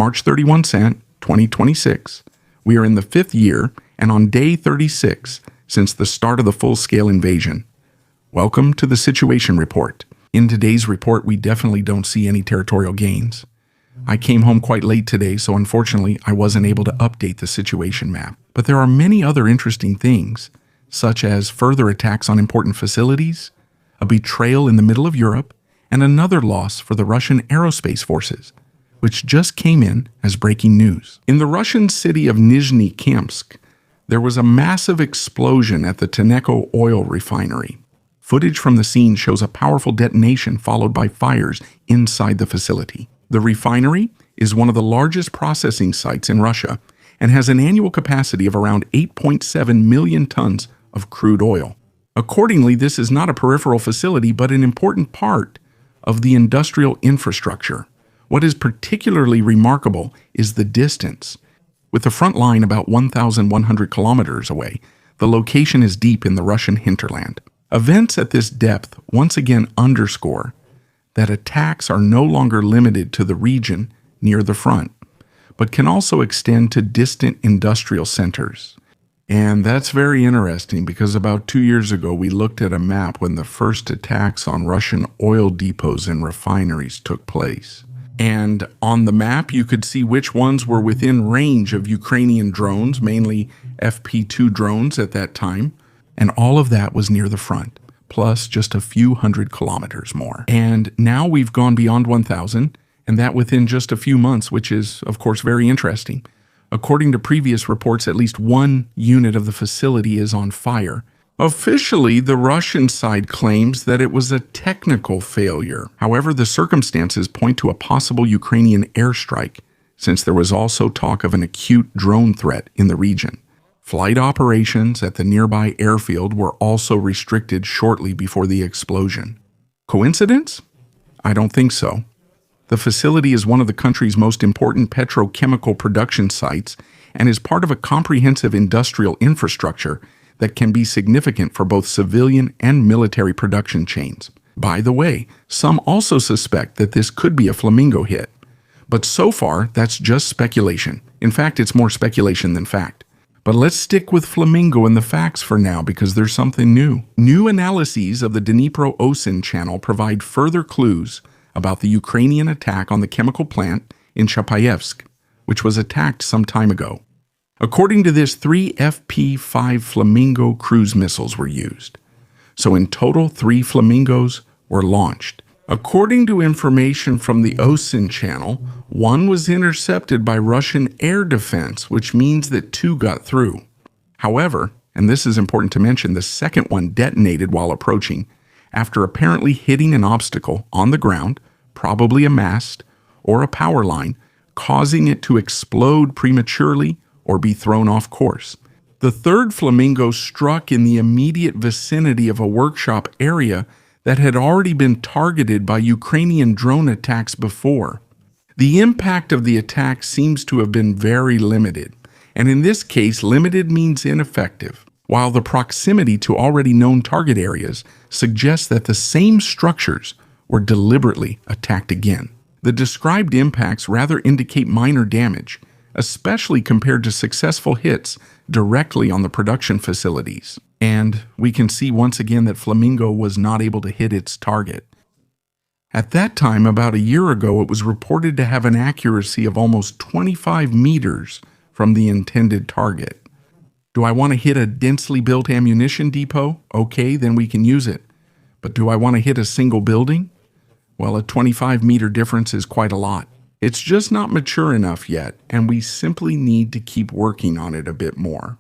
March 31, 2026. We are in the 5th year and on day 36 since the start of the full-scale invasion. Welcome to the Situation Report. In today's report, we definitely don't see any territorial gains. I came home quite late today, so unfortunately I wasn't able to update the situation map. But there are many other interesting things, such as further attacks on important facilities, a betrayal in the middle of Europe, and another loss for the Russian aerospace forces, which just came in as breaking news. In the Russian city of Nizhny Kamsk, there was a massive explosion at the Taneco oil refinery. Footage from the scene shows a powerful detonation followed by fires inside the facility. The refinery is one of the largest processing sites in Russia and has an annual capacity of around 8.7 million tons of crude oil. Accordingly, this is not a peripheral facility but an important part of the industrial infrastructure. What is particularly remarkable is the distance. With the front line about 1,100 kilometers away, the location is deep in the Russian hinterland. Events at this depth once again underscore that attacks are no longer limited to the region near the front, but can also extend to distant industrial centers. And that's very interesting because about 2 years ago we looked at a map when the first attacks on Russian oil depots and refineries took place. And on the map you could see which ones were within range of Ukrainian drones, mainly FP2 drones at that time, and all of that was near the front, plus just a few hundred kilometers more. And now we've gone beyond 1,000, and that within just a few months, which is, of course, very interesting. According to previous reports, at least one unit of the facility is on fire. Officially, the Russian side claims that it was a technical failure. However, the circumstances point to a possible Ukrainian airstrike, since there was also talk of an acute drone threat in the region. Flight operations at the nearby airfield were also restricted shortly before the explosion. Coincidence? I don't think so. The facility is one of the country's most important petrochemical production sites and is part of a comprehensive industrial infrastructure that can be significant for both civilian and military production chains. By the way, some also suspect that this could be a Flamingo hit. But so far, that's just speculation. In fact, it's more speculation than fact. But let's stick with Flamingo and the facts for now because there's something new. New analyses of the Dnipro-Osen channel provide further clues about the Ukrainian attack on the chemical plant in Chapayevsk, which was attacked some time ago. According to this, 3 FP-5 Flamingo cruise missiles were used. So in total, 3 Flamingos were launched. According to information from the Osen channel, 1 was intercepted by Russian air defense, which means that 2 got through. However, and this is important to mention, the second one detonated while approaching after apparently hitting an obstacle on the ground, probably a mast or a power line, causing it to explode prematurely or be thrown off course. The third Flamingo struck in the immediate vicinity of a workshop area that had already been targeted by Ukrainian drone attacks before. The impact of the attack seems to have been very limited, and in this case, limited means ineffective, while the proximity to already known target areas suggests that the same structures were deliberately attacked again. The described impacts rather indicate minor damage, especially compared to successful hits directly on the production facilities. And we can see once again that Flamingo was not able to hit its target. At that time, about a year ago, it was reported to have an accuracy of almost 25 meters from the intended target. Do I want to hit a densely built ammunition depot? Okay, then we can use it. But do I want to hit a single building? Well, a 25-meter difference is quite a lot. It's just not mature enough yet, and we simply need to keep working on it a bit more.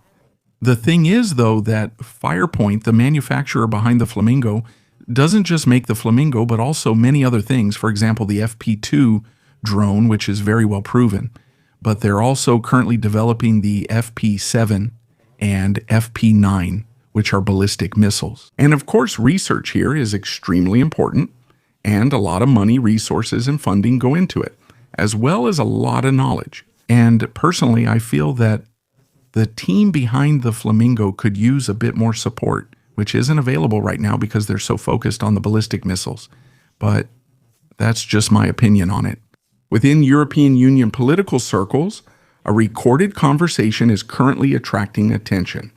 The thing is, though, that Firepoint, the manufacturer behind the Flamingo, doesn't just make the Flamingo, but also many other things. For example, the FP2 drone, which is very well proven. But they're also currently developing the FP7 and FP9, which are ballistic missiles. And of course, research here is extremely important, and a lot of money, resources, and funding go into it, as well as a lot of knowledge. And personally, I feel that the team behind the Flamingo could use a bit more support, which isn't available right now because they're so focused on the ballistic missiles. But that's just my opinion on it. Within European Union political circles, a recorded conversation is currently attracting attention.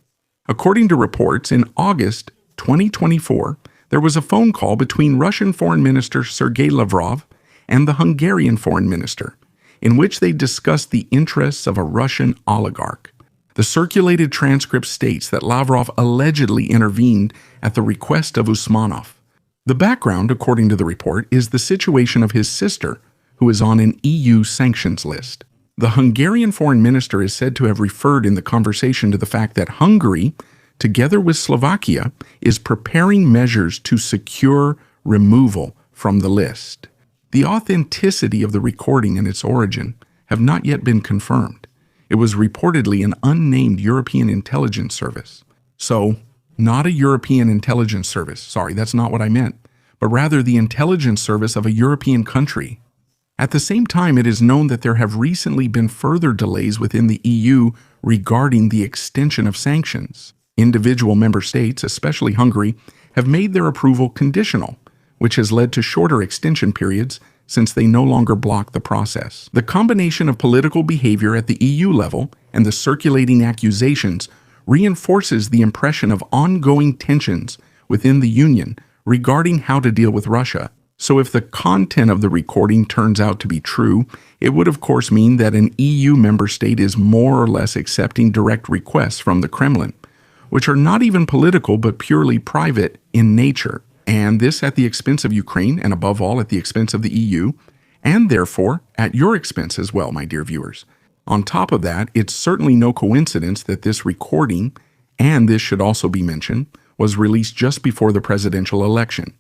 According to reports, in August 2024, there was a phone call between Russian Foreign Minister Sergei Lavrov and the Hungarian Foreign Minister, in which they discussed the interests of a Russian oligarch. The circulated transcript states that Lavrov allegedly intervened at the request of Usmanov. The background, according to the report, is the situation of his sister, who is on an EU sanctions list. The Hungarian foreign minister is said to have referred in the conversation to the fact that Hungary, together with Slovakia, is preparing measures to secure removal from the list. The authenticity of the recording and its origin have not yet been confirmed. It was reportedly an unnamed European intelligence service. So, not a European intelligence service. Sorry, that's not what I meant. But rather the intelligence service of a European country. At the same time, it is known that there have recently been further delays within the EU regarding the extension of sanctions. Individual member states, especially Hungary, have made their approval conditional, which has led to shorter extension periods since they no longer block the process. The combination of political behavior at the EU level and the circulating accusations reinforces the impression of ongoing tensions within the Union regarding how to deal with Russia. So if the content of the recording turns out to be true, it would of course mean that an EU member state is more or less accepting direct requests from the Kremlin, which are not even political but purely private in nature. And this at the expense of Ukraine, and above all at the expense of the EU, and therefore at your expense as well, my dear viewers. On top of that, it's certainly no coincidence that this recording, and this should also be mentioned, was released just before the presidential election.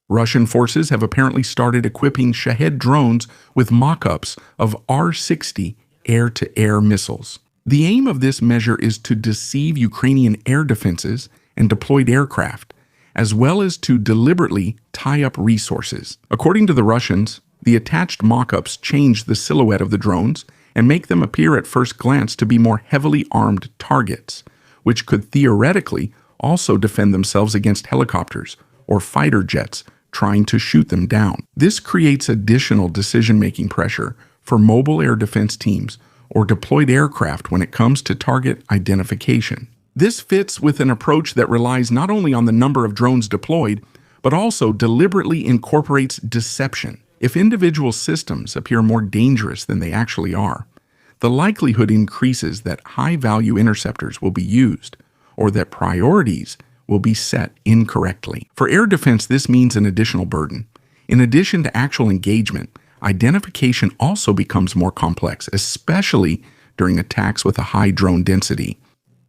Russian forces have apparently started equipping Shahed drones with mock-ups of R-60 air-to-air missiles. The aim of this measure is to deceive Ukrainian air defenses and deployed aircraft, as well as to deliberately tie up resources. According to the Russians, the attached mock-ups change the silhouette of the drones and make them appear at first glance to be more heavily armed targets, which could theoretically also defend themselves against helicopters or fighter jets trying to shoot them down. This creates additional decision-making pressure for mobile air defense teams or deployed aircraft when it comes to target identification. This fits with an approach that relies not only on the number of drones deployed, but also deliberately incorporates deception. If individual systems appear more dangerous than they actually are, the likelihood increases that high-value interceptors will be used, or that priorities will be set incorrectly. For air defense, this means an additional burden. In addition to actual engagement, identification also becomes more complex, especially during attacks with a high drone density.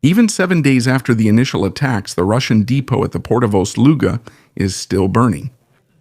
Even 7 days after the initial attacks, the Russian depot at the port of Ostluga is still burning.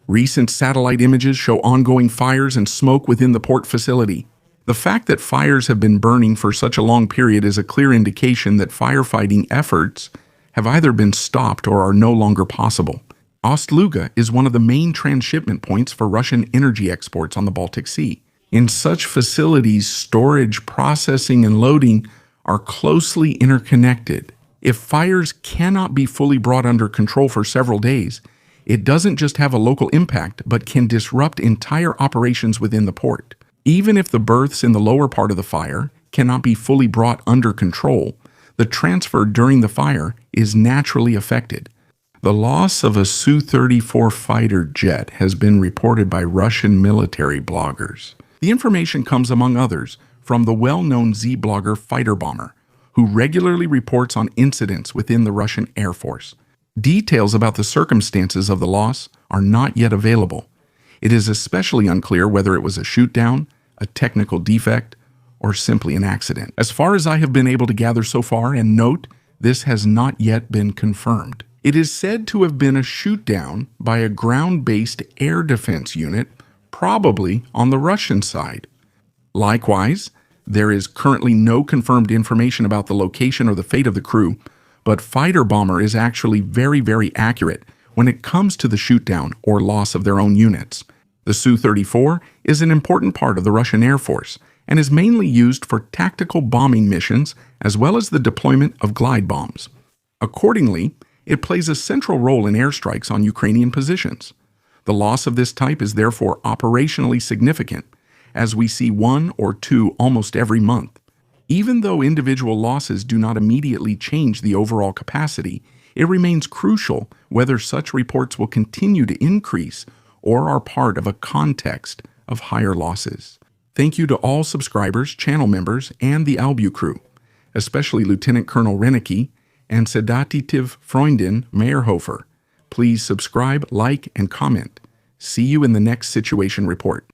Recent satellite images show ongoing fires and smoke within the port facility. The fact that fires have been burning for such a long period is a clear indication that firefighting efforts have either been stopped or are no longer possible. Ostluga is one of the main transshipment points for Russian energy exports on the Baltic Sea. In such facilities, storage, processing, and loading are closely interconnected. If fires cannot be fully brought under control for several days, it doesn't just have a local impact, but can disrupt entire operations within the port. Even if the berths in the lower part of the fire cannot be fully brought under control, the transfer during the fire is naturally affected. The loss of a Su-34 fighter jet has been reported by Russian military bloggers. The information comes, among others, from the well-known Z-blogger Fighter Bomber, who regularly reports on incidents within the Russian Air Force. Details about the circumstances of the loss are not yet available. It is especially unclear whether it was a shoot-down, a technical defect, or simply an accident. As far as I have been able to gather so far, and note, this has not yet been confirmed. It is said to have been a shoot-down by a ground-based air defense unit, probably on the Russian side. Likewise, there is currently no confirmed information about the location or the fate of the crew, but Fighter Bomber is actually very accurate when it comes to the shoot-down or loss of their own units. The Su-34 is an important part of the Russian Air Force and is mainly used for tactical bombing missions as well as the deployment of glide bombs. Accordingly, it plays a central role in airstrikes on Ukrainian positions. The loss of this type is therefore operationally significant, as we see one or two almost every month. Even though individual losses do not immediately change the overall capacity, it remains crucial whether such reports will continue to increase or are part of a context of higher losses. Thank you to all subscribers, channel members, and the Albu crew, especially Lieutenant Colonel Rennecke and Sedative Freundin Meyerhofer. Please subscribe, like, and comment. See you in the next Situation Report.